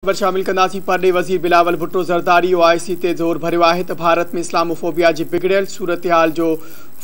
खबर शामिल कंदासीं। परॾे वज़ीर बिलावल भुट्टो ज़रदारी ओआईसी ते ज़ोर भरियो आहे त भारत में इस्लामोफोबिया जी बिगड़ियल सूरतहाल जो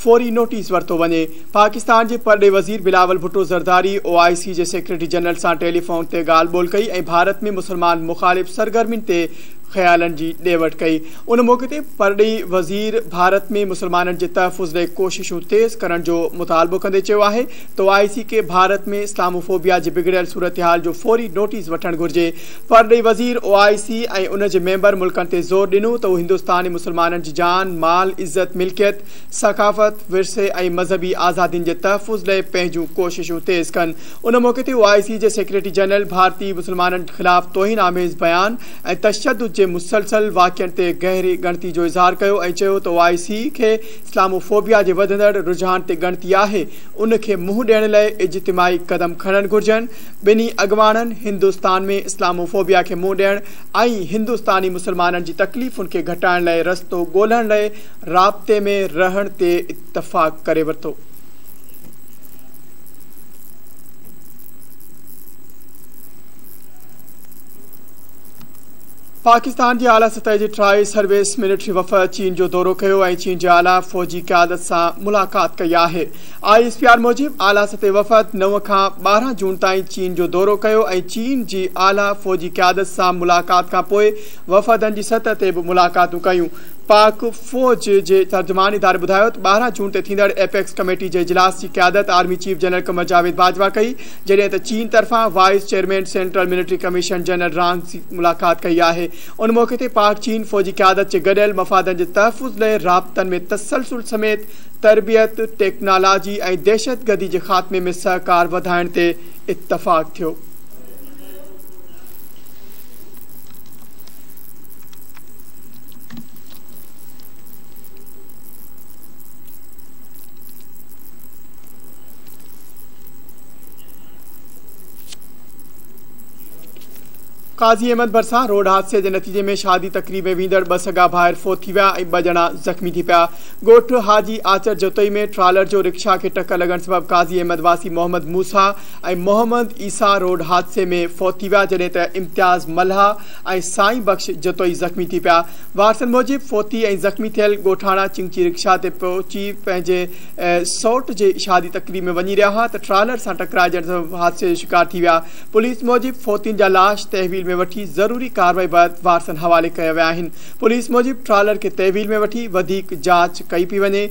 फौरी नोटिस वरितो वञे। पाकिस्तान जे परॾे वज़ीर बिलावल भुट्टो ज़रदारी ओआईसी जे सेक्रेटरी जनरल सां टेलीफोन ते ॻाल्हि ॿोल कई ऐं भारत में मुसलमान मुख़ालिफ़ सरगर्मियुनि ते ख़्यालनि जी ॾेवट कई। उन मौक़े ते परॾी वज़ीर भारत में मुसलमाननि जे तहफ़ुज़ लाइ कोशिशूं तेज़ करण जो मुतालबो कंदे चयो आहे त ओआईसी खे भारत में इस्लामोफोबिया जी बिगड़ियल सूरतहाल जो फौरी नोटिस वठणु घुरिजे। परॾी वज़ीर ओआईसी ऐं उन जे मेंबर मुल्कनि ते ज़ोर ॾिनो त उहे हिंदुस्तानी मुसलमाननि जी जान, माल, इज़त, मिल्कियत, सक़ाफ़त, विरसे ऐं मज़हबी आज़ादियुनि जे तहफ़ुज़ लाइ पंहिंजूं कोशिशूं तेज़ कनि। उन मौक़े ते ओआईसी जे सेक्रेटरी जनरल भारतीय मुसलमाननि ख़िलाफ़ तौहीन आमेज़ बयान ऐं तशद्दुद जे मुसलसल वाक़िअनि ते गहरी ॻणती जो इज़हार कयो ऐं चयो त ओआईसी खे इस्लामोफोबिया जे वधंदड़ रुझान ते ॻणती आहे। उन खे मुंहुं ॾियण लाइ इज्तिमाही क़दम खणणु घुरिजनि। ॿिन्ही अॻवाननि हिंदुस्तान में इस्लामोफोबिया खे मुंहुं ॾियण ऐं हिंदुस्तानी मुसलमाननि जी तकलीफ़ुनि खे घटाइण लाइ रस्तो ॻोल्हण लाइ राब्ते में रहण ते इत्तफ़ाक़ करे वरितो। पाकिस्तान जी आला सतह जी ट्राई सर्विस मिलिट्री वफ़द चीन जो दौरो कयो ऐं चीन जे आला फ़ौजी क़यादत सां मुलाक़ात कई आहे। ISPR मूजिबि आला सतह वफ़द 9 खां 12 जून ताईं चीन जो दौरो कयो ऐं चीन जी आला फ़ौजी क़यादत सां मुलाक़ात खां पोइ वफ़दनि जी सतह ते बि मुलाक़ातूं कयूं। पाक फ़ौज जे तर्जुमान इदारे ॿुधायो त 12 जून ते थींदड़ एपेक्स कमेटी जे इजलास जी क़यादत army chief general Qamar Javed Bajwa कई, जॾहिं त चीन तरफ़ां vice chairman central military commission general रांग जी मुलाक़ात कई आहे। उन मौक़े ते पाक चीन फ़ौजी क़यादत जे गॾियल मफ़ादनि जे तहफ़ुज़ लाइ राब्तनि में तसलसुल समेत तरबियत, टेक्नोलॉजी ऐं दहशतगर्दी जे ख़ात्मे में सहकार वधाइण ते इत्तफ़ाक़ थियो। काज़ी अहमद भरिसां रोड हादसे के नतीजे में शादी तकरीब में वींदड़ 2 सगा भाइर फोत थी विया ऐं 2 ॼणा ज़ख़्मी थी पिया। ॻोठ हाजी आचर जोतई में ट्रालर जो रिक्शा के टक्कर लगन सबब काज़ी अहमद वासी मोहम्मद मूसा ऐं मोहम्मद ईसा रोड हादसे में फोत थी विया, जॾहिं त इम्तियाज़ मल्हा ऐं साईं बख्श जोतई ज़ख़्मी थी पिया। वारसनि मूजिब फोती ऐं ज़ख़्मी थियल ॻोठाणा चिंची रिक्शा ते पहुची पंहिंजे सौट जे शादी तकरीब में वञी रहिया हुआ त ट्रालर सां टकराइजण सबब हादसे जो शिकार थी विया। पुलिस मूजिब फोतियुनि जा लाश तहवील में वठी ज़रूरी कार्रवाई बैदि वारसनि हवाले कया विया आहिनि। पुलिस मूजिब ट्रालर के तहवील में वठी वधीक जांच कई पई वञे।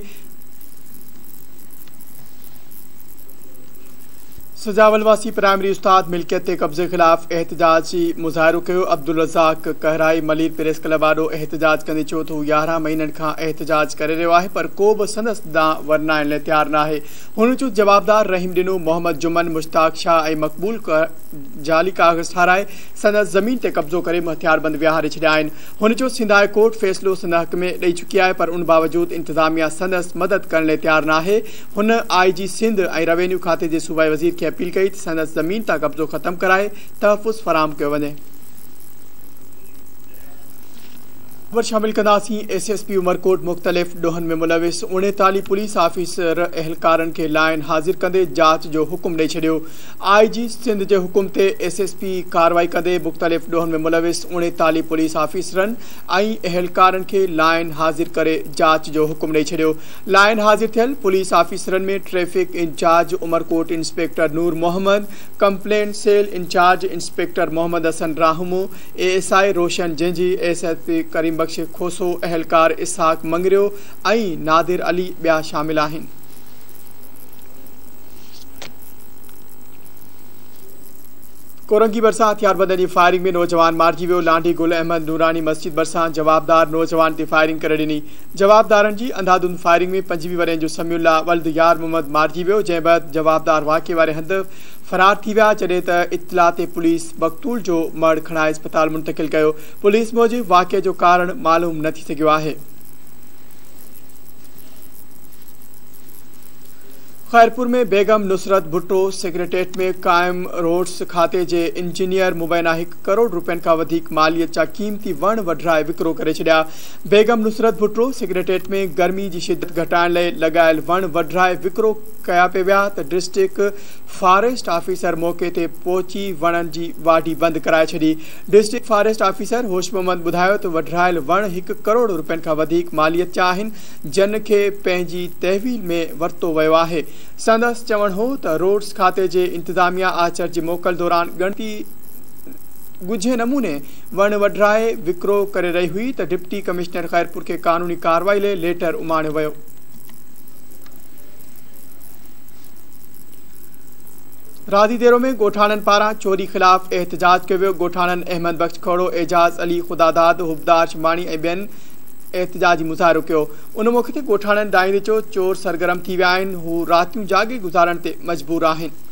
सजावल वासी प्राइमरी उस्ताद मिल्कियत ते कब्ज़े ख़िलाफ़ एहतजाजी मुज़ाहिरो कयो। अब्दुल रज़ाक कहराई मलिर प्रेस क्लब आॾो एहतजाज कंदे चयो त हू 11 महीननि खां एहतजाज करे रहियो आहे पर को बि संदसि ॾांहुं वरनाइण लाइ तयारु न आहे। हुन जो जवाबदार रहीम ॾिनो। मोहम्मद जुमन, मुश्ताक शाह ऐं मक़बूल जाली कागज़ ठाराए संदसि ज़मीन ते कब्ज़ो करे हथियारबंद विहारे छॾिया आहिनि। हुन जो सिंध हाई कोर्ट फ़ैसिलो संद हक़ में ॾेई चुकी आहे पर उन बावजूद इंतज़ामिया संदसि मदद करण लाइ तयारु न आहे। हुन IG सिंध ऐं रेवेन्यू खाते जे सूबाई वज़ीर खे अपील कई त संदसि ज़मीन तां कब्ज़ो ख़त्म कराए तहफ़ुज़ फराहम कयो वञे। खबर शामिल कंदासीं। SSP उमरकोट मुख़्तलिफ़ ॾोहनि में मुलविस 39 पुलिस ऑफिसर अहलकारनि खे लाइन हाज़िर कंदे जांच जो हुकुम ॾेई छॾियो। IG सिंध जे हुकुम ते SSP कार्रवाई कंदे मुख़्तलिफ़ ॾोहनि में मुलविस 39 पुलिस ऑफिसरनि ऐं अहलकारनि खे लाइन हाज़िर करे जांच जो हुकुम ॾेई छॾियो। लाइन हाज़िर थियल पुलिस ऑफिसरनि में traffic incharge Umarkot inspector Noor Mohammad, complaint cell incharge inspector Mohammad Hassan Rahmu, ASI Roshan Janji, SSP Karim Bakhsh Khoso, अहलकार इसहाक मंगरियो ऐं नादिर अली ॿिया शामिल आहिनि। कोरंगी भरिसां हथियारबंदनि जी फायरिंग में नौजवान मारिजी वियो। लांडी गुल अहमद नूरानी मस्जिद भरिसां जवाबदार नौजवान ते फायरिंग करे ॾिनी। जवाबदारनि जी अंधाधुंध फायरिंग में 25 वरनि जो समीउल्ला वल्द यार मोहम्मद मारिजी वियो, जंहिं बैदि जवाबदार वाक़े वारे हंधि फरार थी विया, जॾहिं त इत्तला ते पुलिस मक़तूल जो मर्द खणाए अस्पताल मुंतक़िल कयो। पुलिस मूजिब वाक़े जो कारण मालूम न थी सघियो आहे। खैरपुर में बेगम नुसरत भुट्टो सेक्रेटेरिएट में कायम रोड्स खाते जे इंजीनियर मुबैना 1 करोड़ रुपयनि खां वधीक मालियत जा क़ीमती वण वढराए विकिरो करे छॾिया। बेगम नुसरत भुट्टो सेक्रेटेरिएट में गर्मी जी शिदत घटाइण लाइ लॻायल वण वढराए विकिरो कया पिया विया त डिस्ट्रिक्ट फॉरेस्ट ऑफिसर मौके ते पहुची वणन जी वाढी बंद कराए छड़ी। डिस्ट्रिक्ट फॉरेस्ट ऑफिसर होश मोहम्मद बुधायो तो वढरायल वण 1 करोड़ रुपयन का वधिक मालियत जा आहिनि जन खे पंहिंजी तहवील में वरतो वियो आहे। संदस चवण हो त रोड्स खाते जे इंतजामिया आचर जी मोकल दौरान गणती गुझे नमूने वण वढराए विक्रो करे रही हुई त डिप्टी कमिश्नर खैरपुर के कानूनी कार्रवाई ले लेटर उमाणियो वियो। राधी देरो में गोठाणन पारा चोरी खिलाफ एहतजाज कियो वियो। गोठाणन अहमद बख्श खोड़ो, एजाज अली खुदादाद, हुबदार शमाणी ऐं ॿियनि एहतजाजी मुज़ाहिरो कयो। उन मौक़े ते गोठाणन डाईंदे चयो चोर सरगर्म थी विया आहिनि, हू रातियूं जागे गुज़ारण ते मजबूर आहिनि।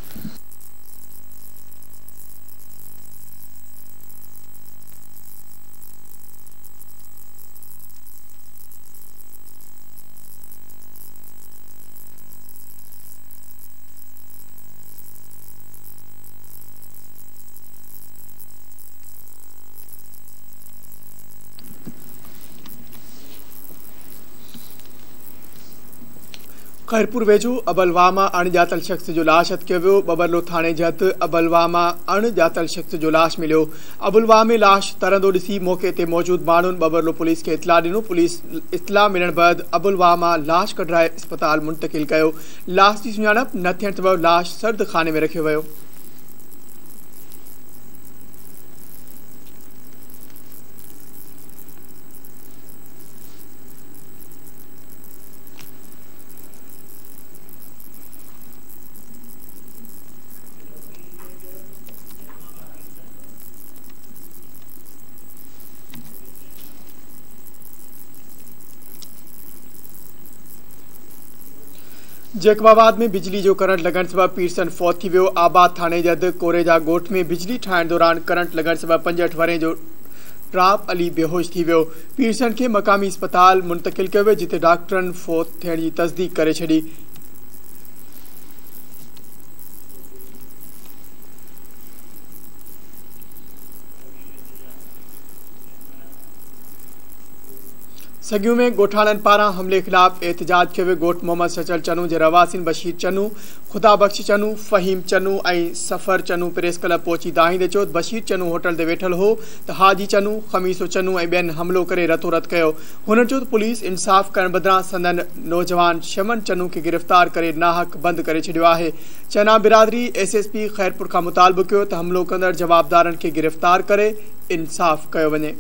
खैरपुर वेझो अबलवामा अणजातल शख्स जो लाश हथ कयो वियो। बबरलो थाणे जे हथ अबलवामा अणजातल शख्स जो लाश मिलियो। अबुलवा में लाश तरंदो ॾिसी मौके ते मौजूद माण्हुनि बबरलो पुलिस खे इतला ॾिनो। पुलिस इतला मिलण बैदि अबुलवामा लाश कढाए अस्पताल मुंतकिल कयो। लाश जी सुञाणप न थियण सबबि लाश सर्द खाने में रखियो वियो। जैकबाबाद में बिजली जो करंट लगन सबब पीरसन फौत थी वियो। आबाद थाने जे हद कोरेजा गोठ में बिजली ठाहिण दौरान करंट लगन सबब 65 वरे जो ट्राप अली बेहोश थी वियो। पीरसन के मकामी अस्पताल मुंतकिल कयो वियो जिते डॉक्टरनि फौत थियण जी तस्दीक करे छड़ी। सगियों में गोठाणन पारा हमले खिलाफ एहतजाज कियो वियो। गोठ मोहम्मद सचल चनू जे रवासिन बशीर चनू, खुदा बख्श चनू, फहीम चनू ऐं सफ़र चनू प्रेस क्लब पहुची दाहींदे चयो बशीर चनू होटल ते वेठल हो त हाजी चनू, खमीसो चनू ऐं ॿियनि हमलो करे रतो रत कयो। हुननि चयो त पुलिस इंसाफ़ करण बदिरां संदन नौजवान शमन चनू खे गिरफ़्तार करे नाहक बंदि करे छॾियो आहे। चना बिरादरी SSP खैरपुर खां मुतालबो कयो त हमलो कंदड़ जवाबदारनि खे गिरफ़्तार करे इंसाफ़ कयो वञे।